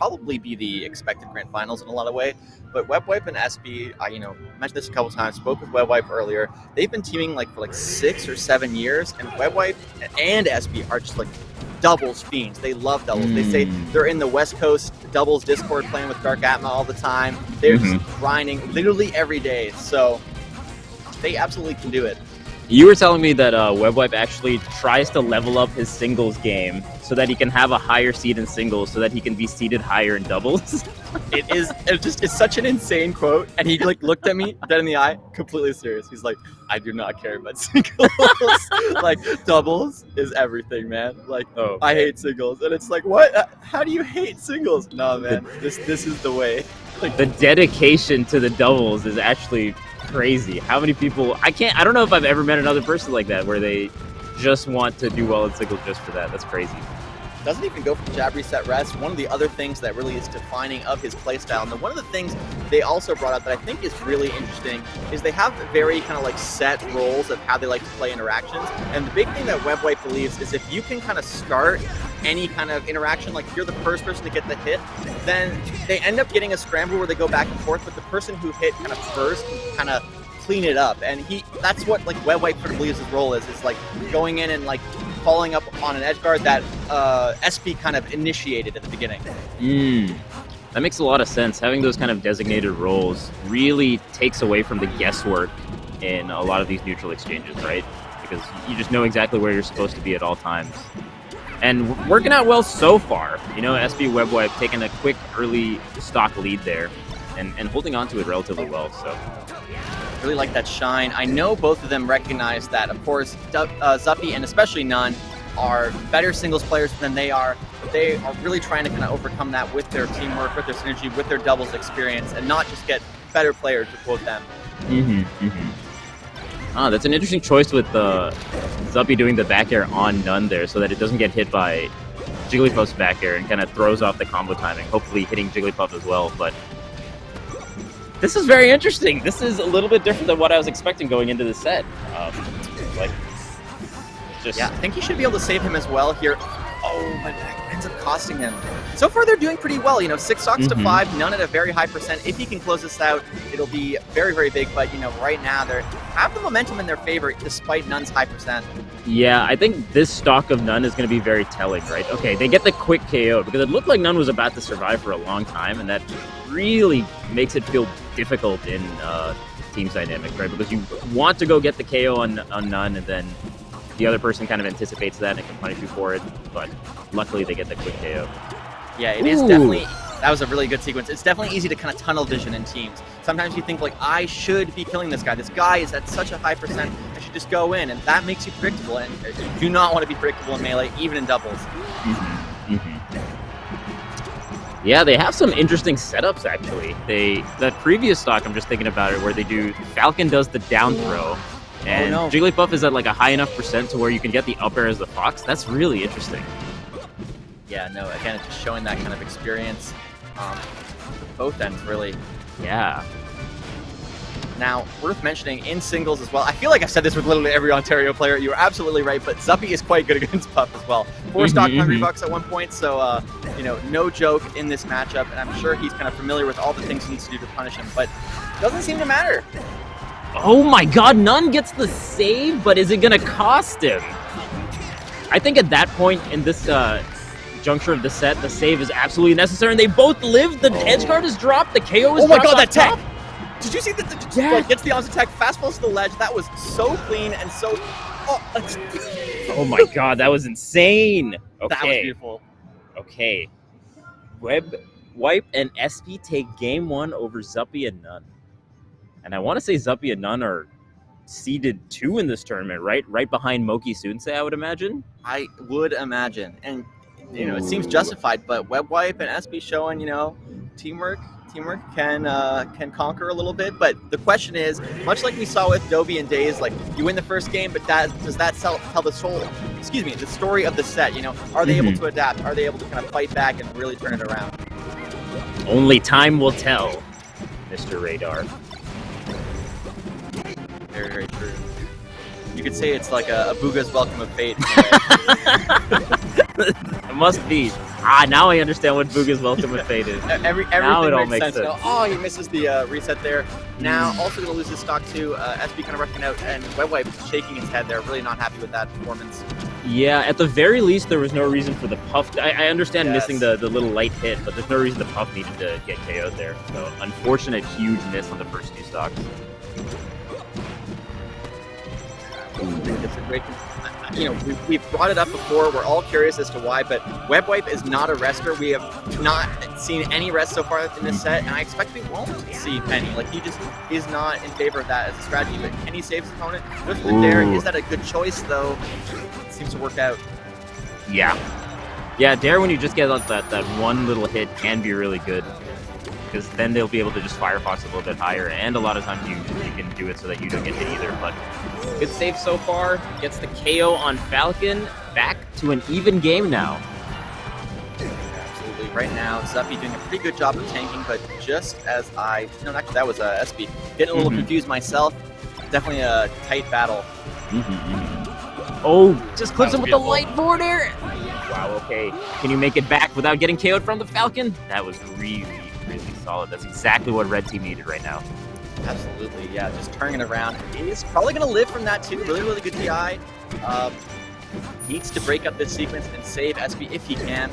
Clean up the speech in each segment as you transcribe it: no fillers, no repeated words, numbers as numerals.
probably be the expected grand finals in a lot of way. But Webwipe and Espi, I mentioned this a couple times. Spoke with Webwipe earlier. They've been teaming for 6 or 7 years, and Webwipe and Espi are just doubles fiends. They love doubles. They say they're in the West Coast doubles Discord playing with Dark Atma all the time. They're just grinding literally every day. So they absolutely can do it. You were telling me that Webwipe actually tries to level up his singles game so that he can have a higher seed in singles so that he can be seeded higher in doubles. It's such an insane quote. And he looked at me dead in the eye, completely serious. He's like, I do not care about singles. Doubles is everything, man. I hate singles. And it's what? How do you hate singles? No, man, this is the way. The dedication to the doubles is actually crazy. How many people I don't know if I've ever met another person like that where they just want to do well in singles just for that. That's crazy. Doesn't even go for jab, reset, rest. One of the other things that really is defining of his playstyle, and then one of the things they also brought up that I think is really interesting is they have very set roles of how they like to play interactions. And the big thing that Webwipe believes is if you can start any kind of interaction, if you're the first person to get the hit, then they end up getting a scramble where they go back and forth, but the person who hit first can clean it up. And that's what Webwipe sort of believes his role is going in and following up on an edge guard that Espi kind of initiated at the beginning. That makes a lot of sense. Having those kind of designated roles really takes away from the guesswork in a lot of these neutral exchanges, right? Because you just know exactly where you're supposed to be at all times. And working out well so far. Espi Webwipe taking a quick early stock lead there and holding on to it relatively well. So really like that shine. I know both of them recognize that, of course, Zuppy and especially n0ne are better singles players than they are. But they are really trying to kind of overcome that with their teamwork, with their synergy, with their doubles experience, and not just get better players, to quote them. That's an interesting choice with Zuppy doing the back air on n0ne there so that it doesn't get hit by Jigglypuff's back air and kind of throws off the combo timing, hopefully hitting Jigglypuff as well. But this is very interesting. This is a little bit different than what I was expecting going into the set. Yeah, I think he should be able to save him as well here. Oh, but that ends up costing him. So far, they're doing pretty well. 6 stocks to 5, n0ne at a very high percent. If he can close this out, it'll be very, very big. But, right now, they have the momentum in their favor despite n0ne's high percent. Yeah, I think this stock of n0ne is going to be very telling, right? Okay, they get the quick KO because it looked like n0ne was about to survive for a long time, and that really makes it feel difficult in team's dynamic, right? Because you want to go get the KO on n0ne, and then the other person kind of anticipates that and can punish you for it, but luckily they get the quick KO. Yeah, it is definitely, that was a really good sequence. It's definitely easy to kind of tunnel vision in teams. Sometimes you think I should be killing this guy. This guy is at such a high percent, I should just go in, and that makes you predictable, and you do not want to be predictable in Melee, even in doubles. Yeah, they have some interesting setups, actually. That previous stock, I'm just thinking about it, where they do, Falcon does the down throw, and Jigglypuff is at a high enough percent to where you can get the up air as the fox. That's really interesting. Yeah, no, again, it's just showing that kind of experience. Both ends, really. Yeah. Now, worth mentioning in singles as well, I feel like I've said this with literally every Ontario player, you're absolutely right, but Zuppy is quite good against Puff as well. 4 stock $100 at one point, so, no joke in this matchup, and I'm sure he's kind of familiar with all the things he needs to do to punish him, but it doesn't seem to matter. Oh my god, n0ne gets the save, but is it going to cost him? I think at that point in this juncture of the set, the save is absolutely necessary, and they both live. The edge guard is dropped, the KO is dropped. Oh my god, that tech! Did you see that? Gets the onset attack, fast falls to the ledge. That was so clean and so... Oh my god, that was insane. Okay. That was beautiful. Okay. Webwipe and Espi take game 1 over Zuppy and n0ne. And I want to say Zuppy and n0ne are seeded 2 in this tournament, right? Right behind Moki Sunsei, I would imagine. I would imagine. And, it seems justified, but Webwipe and Espi showing, teamwork can conquer a little bit. But the question is, much like we saw with Dobie and Days, you win the first game, but does that tell the story of the set? Are they able to adapt? Are they able to kind of fight back and really turn it around? Only time will tell, Mr. Radar. Very, very true. You could say it's like a Booga's Welcome of Fate. It must be. Now I understand what Booga's welcome with fade is. Everything Now it all makes makes sense. sense. Oh, he misses the reset there. Now, also going to lose his stock too. Espi kind of rushing out, and Webwipe shaking his head there, really not happy with that performance. Yeah, at the very least, there was no reason for the Puff. I understand missing the little light hit, but there's no reason the Puff needed to get KO'd there. So, unfortunate, huge miss on the first two stocks. It's a great, you know, we've brought it up before. We're all curious as to why, but Webwipe is not a rester. We have not seen any rest so far in this set, and I expect we won't see Penny. Like, he just is not in favor of that as a strategy. But can he save his opponent? Goes for the dare. Is that a good choice, though? It seems to work out. Yeah. Yeah, dare when you just get that one little hit can be really good. Because then they'll be able to just Firefox a little bit higher, and a lot of times you can do it so that you don't get hit either. But good save so far. Gets the KO on Falcon. Back to an even game now. Absolutely. Right now, Zuppy doing a pretty good job of tanking, but just as no, actually that was Espi. Getting a little confused myself. Definitely a tight battle. Oh, just clips him with the light forward air. Wow, okay. Can you make it back without getting KO'd from the Falcon? That was really solid. That's exactly what Red Team needed right now. Absolutely, yeah. Just turning it around. He's probably going to live from that too. Really, really good DI. Needs to break up this sequence and save Espi if he can.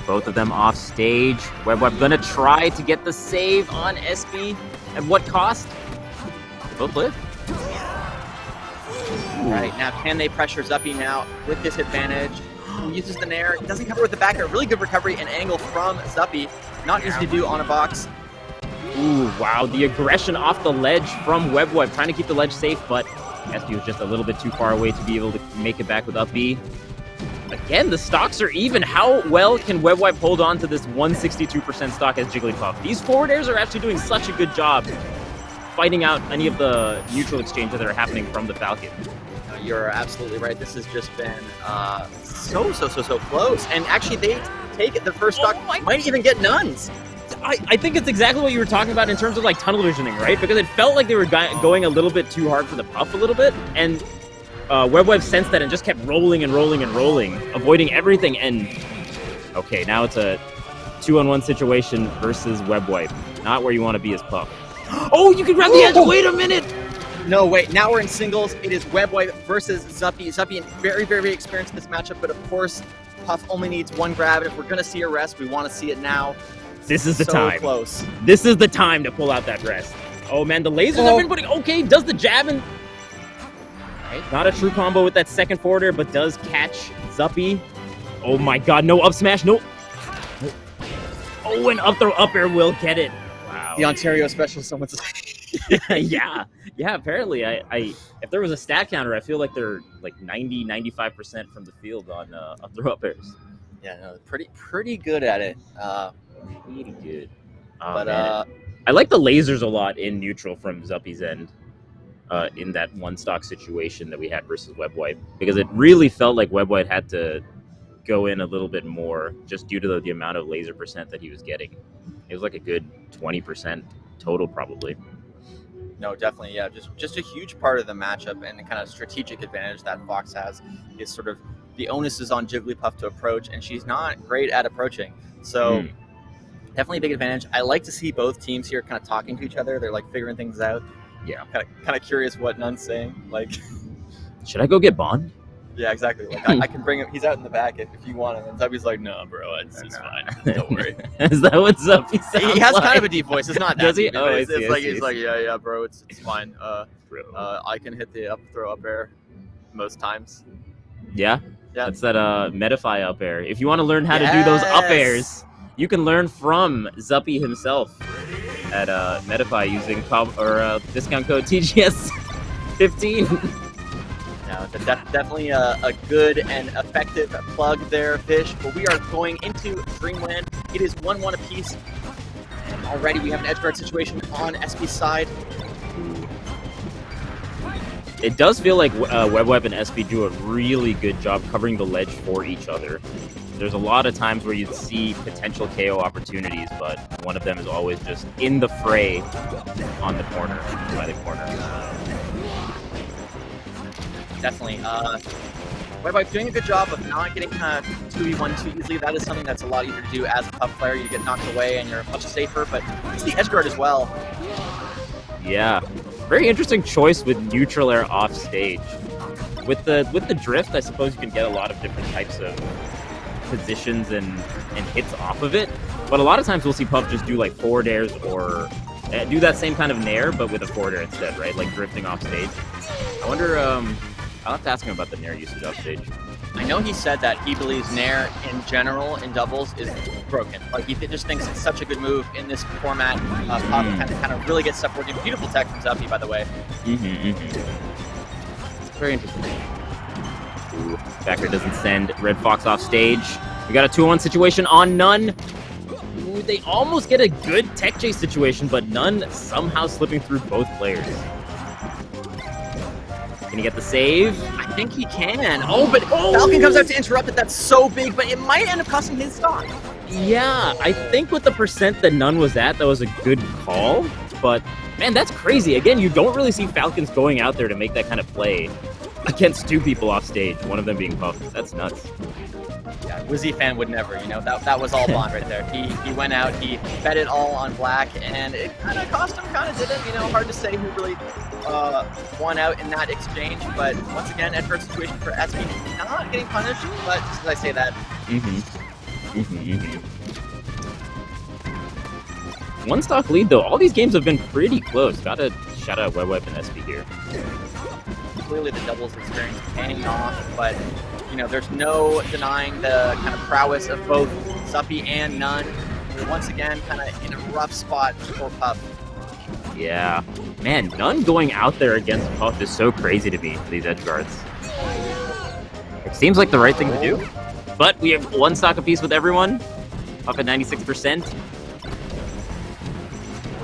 Both of them off stage. Webwipe gonna try to get the save on Espi. At what cost? Both live. All right, now can they pressure Zuppy now with this advantage? Uses the nair, doesn't cover with the back air. Really good recovery and angle from Zuppy. Not easy to do on a box. Ooh, wow, the aggression off the ledge from Webwipe, trying to keep the ledge safe, but Espi was just a little bit too far away to be able to make it back with up B. Again, the stocks are even. How well can Webwipe hold on to this 162% stock as Jigglypuff? These forward airs are actually doing such a good job fighting out any of the neutral exchanges that are happening from the Falcon. You're absolutely right. This has just been so close. And actually, they take the first stock, might even get n0nes. I think it's exactly what you were talking about in terms of like tunnel visioning, right? Because it felt like they were going a little bit too hard for the Puff a little bit, and Webwipe sensed that and just kept rolling and rolling and rolling, avoiding everything. And okay, now it's a 2-on-1 situation versus Webwipe. Not where you want to be as Puff. Oh, you can grab the edge. Wait a minute. No, wait, now we're in singles. It is Webwipe versus Zuppy. Zuppy very, very experienced in this matchup, but of course, Puff only needs one grab. And if we're going to see a rest, we want to see it now. This is the time. Close. This is the time to pull out that rest. Oh, man, the lasers have been putting... Okay, does the jab and... Right. Not a true combo with that second forwarder, but does catch Zuppy. Oh, my God, no up smash, no... Oh, and up throw up air will get it. Wow. The Ontario special, someone's... yeah, apparently. I if there was a stat counter, I feel like they're like 90-95% from the field on up throw up airs. Yeah, no, pretty good at it. Pretty good. But I like the lasers a lot in neutral from Zuppy's end. In that one stock situation that we had versus Webwipe, because it really felt like Webwipe had to go in a little bit more just due to the amount of laser percent that he was getting. It was like a good 20% total probably. No, definitely, yeah. Just a huge part of the matchup and the kind of strategic advantage that Fox has is sort of the onus is on Jigglypuff to approach, and she's not great at approaching. So definitely a big advantage. I like to see both teams here kind of talking to each other. They're like figuring things out. Yeah. Kind of curious what n0ne's saying. Like, should I go get Bond? Yeah, exactly. Like, I can bring him. He's out in the back if you want him. And Zuppy's like, no, bro, it's fine. Don't worry. Is that what Zuppy sounds He has like? kind of a deep voice. It's not that Does he? deep. Oh, I It's see, like, I see, he's I like, see. yeah, bro, it's fine. I can hit the up throw up air most times. Yeah? Yeah. That's that Medify up air. If you want to learn how to do those up airs, you can learn from Zuppy himself at Medify using discount code TGS15. Now, definitely a good and effective plug there, Fish. But we are going into Dreamland. It is 1-1 apiece. And already we have an edge guard situation on Espi's side. It does feel like Webwipe and Espi do a really good job covering the ledge for each other. There's a lot of times where you'd see potential KO opportunities, but one of them is always just in the fray on the corner, by the corner. Definitely. Webwipe doing a good job of not getting kind of 2v1 too easily. That is something that's a lot easier to do as a Puff player. You get knocked away and you're much safer, but it's the edge guard as well. Yeah. Very interesting choice with neutral air off stage. With the drift, I suppose you can get a lot of different types of positions and hits off of it. But a lot of times we'll see Puff just do like forward airs or do that same kind of nair, but with a forward air instead, right? Like drifting off stage. I wonder, I'll have to ask him about the nair usage off stage. I know he said that he believes nair in general in doubles is broken. Like he just thinks it's such a good move in this format. Puff kind of really gets stuff working. Beautiful tech from Zuppy, by the way. Very interesting. Ooh, backer doesn't send Red Fox off stage. We got a 2-on-1 situation on n0ne. Ooh, they almost get a good tech chase situation, but n0ne somehow slipping through both players. Can he get the save? I think he can. Oh, but Falcon comes out to interrupt it. That's so big, but it might end up costing his stock. Yeah, I think with the percent that n0ne was at, that was a good call. But, man, that's crazy. Again, you don't really see Falcons going out there to make that kind of play against two people off stage, one of them being Puff. That's nuts. Yeah, Wizzy fan would never, you know, that was all Bond right there. He went out, he bet it all on black, and it kind of cost him, kind of didn't, you know, hard to say who really won out in that exchange, but once again, adverse situation for Espi, not getting punished, but just as I say that. One stock lead, though. All these games have been pretty close. Gotta shout out Webwipe and Espi here. Clearly the doubles experience paying off, but you know, there's no denying the kind of prowess of both Zuppy and n0ne. They're once again kind of in a rough spot for Puff. Yeah. Man, n0ne going out there against Puff is so crazy to me, these edge guards. It seems like the right thing to do. But we have one stock apiece with everyone. Puff at 96%.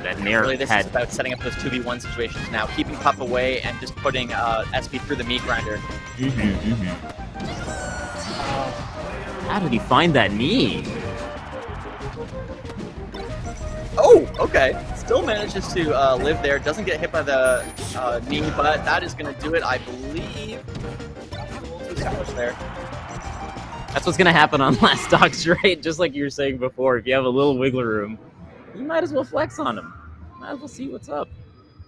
That nair really, this is about setting up those 2v1 situations now, keeping Puff away and just putting Espi through the meat grinder. How did he find that knee? Oh, okay. Still manages to live there. Doesn't get hit by the knee, but that is going to do it, I believe. Established there. That's what's going to happen on last stocks, right? Just like you were saying before, if you have a little wiggle room, you might as well flex on him. Might as well see what's up.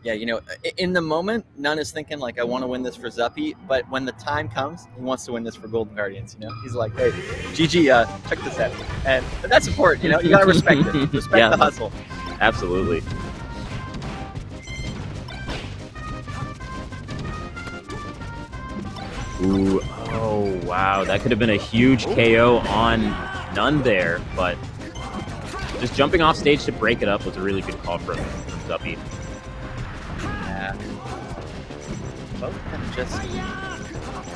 Yeah, you know, in the moment, n0ne is thinking, like, I want to win this for Zuppy, but when the time comes, he wants to win this for Golden Guardians, you know? He's like, hey, GG, check this out. And that's important, you know? You got to respect it. Respect the hustle. Absolutely. Ooh, oh, wow. That could have been a huge KO on n0ne there, but just jumping off stage to break it up was a really good call from Zuppy. Yeah. Both of them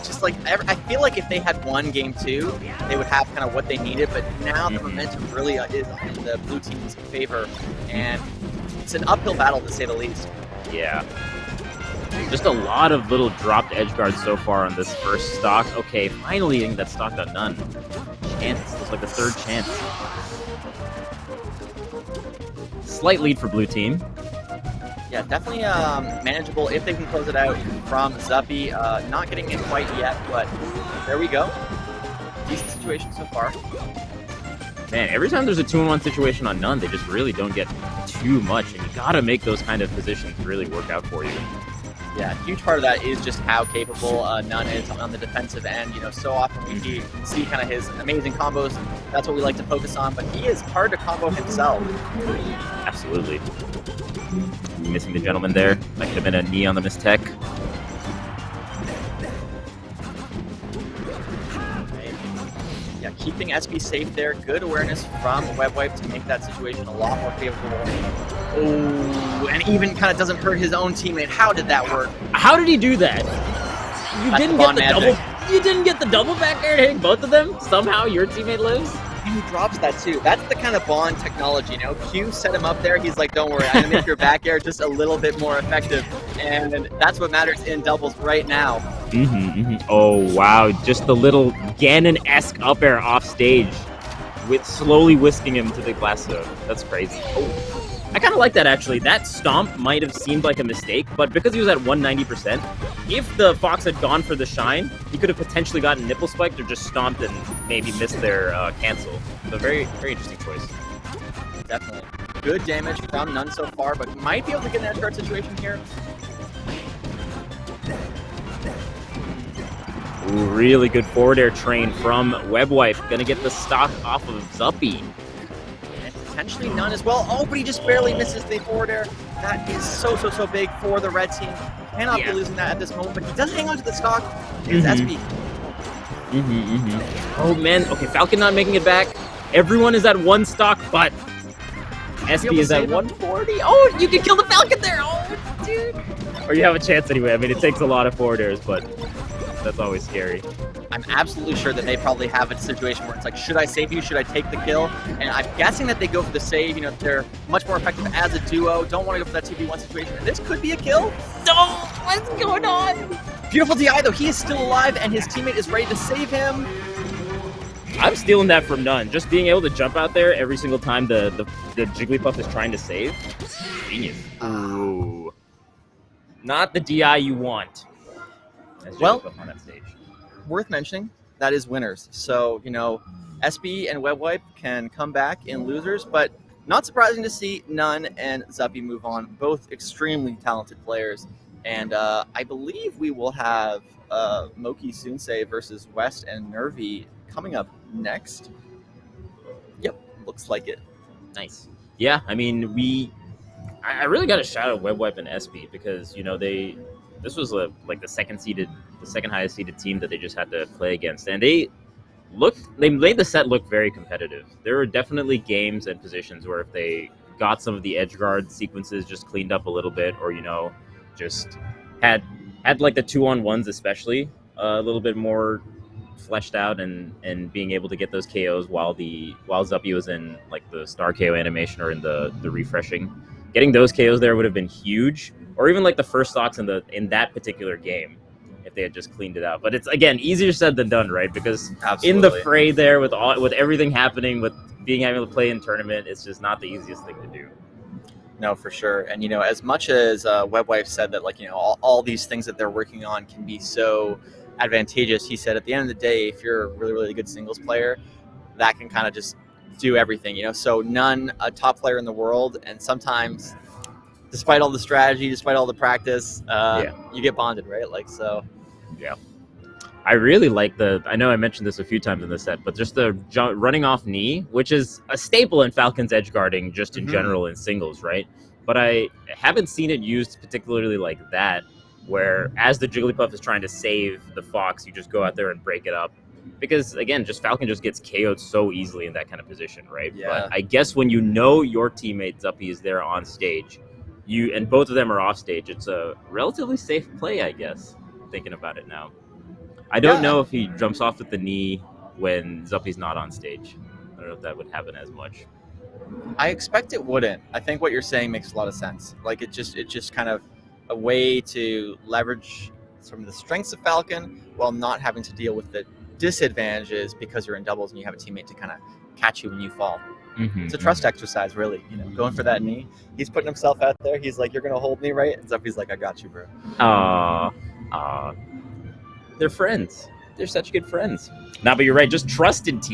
just like, I feel like if they had won game 2, they would have kind of what they needed, but now the momentum really is in the blue team's favor, and it's an uphill battle to say the least. Yeah. Just a lot of little dropped edge guards so far on this first stock. Okay, finally getting that stock on n0ne. Chance. It's like the third chance. Slight lead for blue team. Yeah, definitely manageable if they can close it out from Zuppy. Not getting it quite yet, but there we go. Decent situation so far. Man, every time there's a 2-on-1 situation on n0ne, they just really don't get too much, and you gotta make those kind of positions really work out for you. Yeah, a huge part of that is just how capable n0ne is on the defensive end. You know, so often we see kind of his amazing combos. That's what we like to focus on, but he is hard to combo himself. Absolutely. Missing the gentleman there. That could have been a knee on the mistech. Yeah, keeping Espi safe there. Good awareness from Webwipe to make that situation a lot more favorable. Oh, and even kind of doesn't hurt his own teammate. How did that work? How did he do that? Didn't get the double. You didn't get the double back air hitting both of them? Somehow your teammate lives? And he drops that too. That's the kind of Bond technology, you know? Q set him up there. He's like, don't worry, I'm going to make your back air just a little bit more effective. And that's what matters in doubles right now. Oh, wow. Just the little Ganon-esque up air off stage with slowly whisking him to the glass zone. That's crazy. Oh. I kind of like that, actually. That stomp might have seemed like a mistake, but because he was at 190%, if the Fox had gone for the shine, he could have potentially gotten nipple spiked or just stomped and maybe missed their cancel. So very, very interesting choice. Definitely. Good damage from n0ne so far, but might be able to get an edge guard situation here. Ooh, really good forward air train from Webwipe. Gonna get the stock off of Zuppy. And potentially n0ne as well. Oh, but he just barely misses the forward air. That is so big for the red team. Cannot be losing that at this moment, but he does hang on to the stock. It's Espi. Oh man, okay, Falcon not making it back. Everyone is at 1 stock, but Espi is at 140. Oh, you can kill the Falcon there. Oh, dude. Or you have a chance anyway. I mean, it takes a lot of forward airs, but that's always scary. I'm absolutely sure that they probably have a situation where it's like, should I save you? Should I take the kill? And I'm guessing that they go for the save. You know, they're much more effective as a duo. Don't want to go for that 2v1 situation. And this could be a kill. No, what's going on? Beautiful DI, though. He is still alive, and his teammate is ready to save him. I'm stealing that from n0ne. Just being able to jump out there every single time the Jigglypuff is trying to save. Genius. Ooh. Not the DI you want. Well, on that stage. Worth mentioning, that is winners. So, you know, Espi and Webwipe can come back in losers, but not surprising to see n0ne and Zuppy move on. Both extremely talented players. And I believe we will have Moki Sunsei versus West and n0ne coming up next. Yep, looks like it. Nice. Yeah, I mean, I really got to shout out Webwipe and Espi because, you know, this was like the second highest seeded team that they just had to play against, and they made the set look very competitive. There were definitely games and positions where if they got some of the edge guard sequences just cleaned up a little bit, or, you know, just had like the 2-on-1s especially a little bit more fleshed out and being able to get those KOs while Zuppy was in like the star KO animation or in the refreshing. Getting those KOs there would have been huge, or even like the first stocks in that particular game if they had just cleaned it out. But it's, again, easier said than done, right? Because in the fray there with everything happening, with being able to play in tournament, it's just not the easiest thing to do. No, for sure. And, you know, as much as Webwipe said that, like, you know, all these things that they're working on can be so advantageous, he said at the end of the day, if you're a really good singles player, that can kind of just do everything, you know. So n0ne, a top player in the world, and sometimes despite all the strategy, despite all the practice, you get bonded, right? Like, so yeah, I really like I know I mentioned this a few times in the set, but just the running off knee, which is a staple in Falcon's edge guarding just in general in singles, right? But I haven't seen it used particularly like that, where as the Jigglypuff is trying to save the Fox, you just go out there and break it up. Because, again, Falcon just gets KO'd so easily in that kind of position, right? Yeah. But I guess when you know your teammate Zuppy is there on stage, and both of them are off stage, it's a relatively safe play, I guess, thinking about it now. I don't know if he jumps off with the knee when Zuppy's not on stage. I don't know if that would happen as much. I expect it wouldn't. I think what you're saying makes a lot of sense. Like, it's just kind of a way to leverage some of the strengths of Falcon while not having to deal with the disadvantages because you're in doubles and you have a teammate to kind of catch you when you fall. It's a trust exercise, really. You know, going for that knee. He's putting himself out there. He's like, "You're gonna hold me, right?" And Zuppy's like, "I got you, bro." They're friends. They're such good friends. Nah, but you're right. Just trust in team.